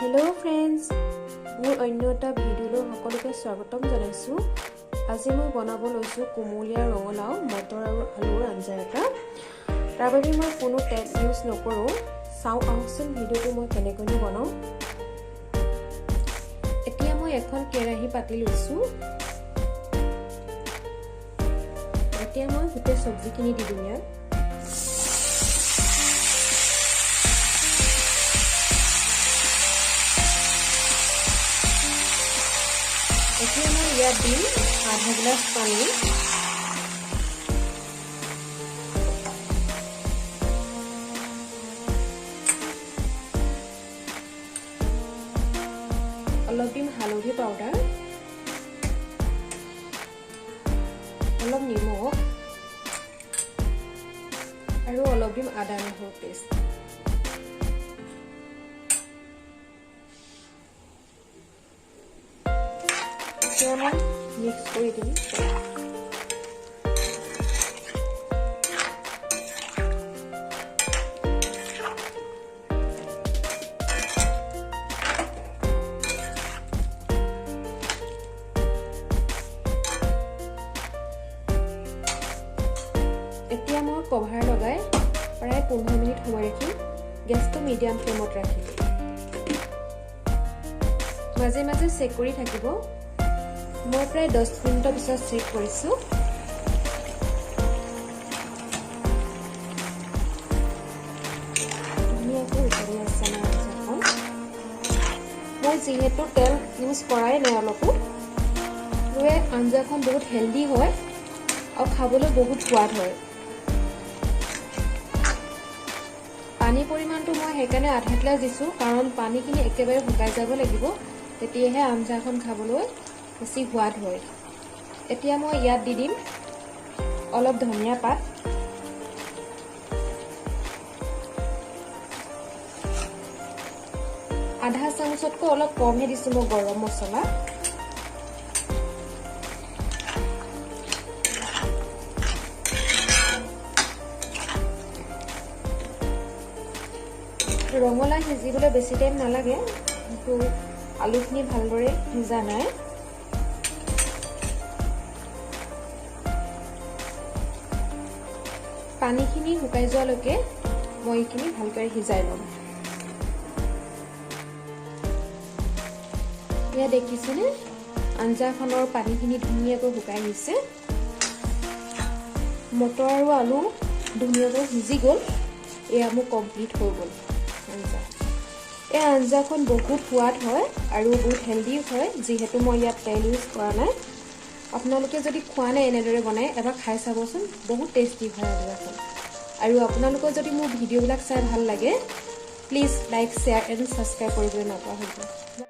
Hello friends मोर अन्य एटा video सकलोके स्वागतम जनाइछु। আজি মই বনাব লৈছো কুমলীয়া ৰঙলাও মটৰ আৰু আলুৰ আঞ্জা এটা। তাৰ বাবে মই কোনো তেল ইউজ নকৰো। চাও আহকচোন ভিডিওটো মই কেনেকৈ বনাও। এতিয়া মই এখন কেৰাহী পাতি লৈছো। এতিয়া মই গোটেই সবজিখিনি দি দিম ইয়াত। এতিয়া মই ইয়াত দিম আধা গ্লাস পানী। অলপ দিম হালধি পাউডাৰ, অলপ নিমখ আৰু অলপ দিম আদা নহৰু পেষ্ট। মই মিক্স কৰি দিম। এতিয়া মই কভাৰ লগাই প্ৰায় 15 মিনিট সময় ৰাখিম। গেছটো মিডিয়াম ফ্লেমত ৰাখিম। মাজে মাজে চেক কৰি থাকিব। মই প্ৰায় 10 মিনিটৰ পিছত চেক কৰিছো। মই যিহেতু তেল ইউজ কৰাই নাই অলপো, আঞ্জাখন বহুত হেল্ডি হয় আৰু খাবলৈ বহুত সোৱাদ হয়। পানীৰ পৰিমাণটো মই সেইকাৰণে আধা গ্লাস দিছো, কাৰণ পানীখিনি একেবাৰে শুকাই যাব লাগিব, তেতিয়াহে আঞ্জাখন খাবলৈ বেছি সোৱাদ হয়। এতিয়া মই ইয়াত দি দিম অলপ ধনিয়া পাত, আধা চামুচতকৈ অলপ কমহে দিছো মই গৰম মছলা, ৰঙালাও সিজিবলৈ বেছি টাইম নালাগে, কিন্তু আলুখিনি ভালদৰে সিজা নাই। পানীখিনি শুকাই যোৱালৈকে মই এইখিনি ভালকৈ সিজাই ল'ম। এয়া দেখিছেনে আঞ্জাখনৰ পানীখিনি ধুনীয়াকৈ শুকাই গৈছে। মটৰ আৰু আলু ধুনীয়াকৈ সিজি গ'ল। এয়া মোৰ কমপ্লিট হৈ গ'ল আঞ্জা। এই আঞ্জাখন বহুত সোৱাদ হয় আৰু বহুত হেল্ডি হয়, যিহেতু মই ইয়াত তেল ইউজ কৰা নাই। আপোনালোকে যদি খোৱা নাই এনেদৰে বনাই এবাৰ খাই চাবচোন, বহুত টেষ্টি হয় আঞ্জাখন। আৰু আপোনালোকৰ যদি মোৰ ভিডিঅ'বিলাক চাই ভাল লাগে, please like, share and subscribe কৰিবলৈ নাপাহৰিব।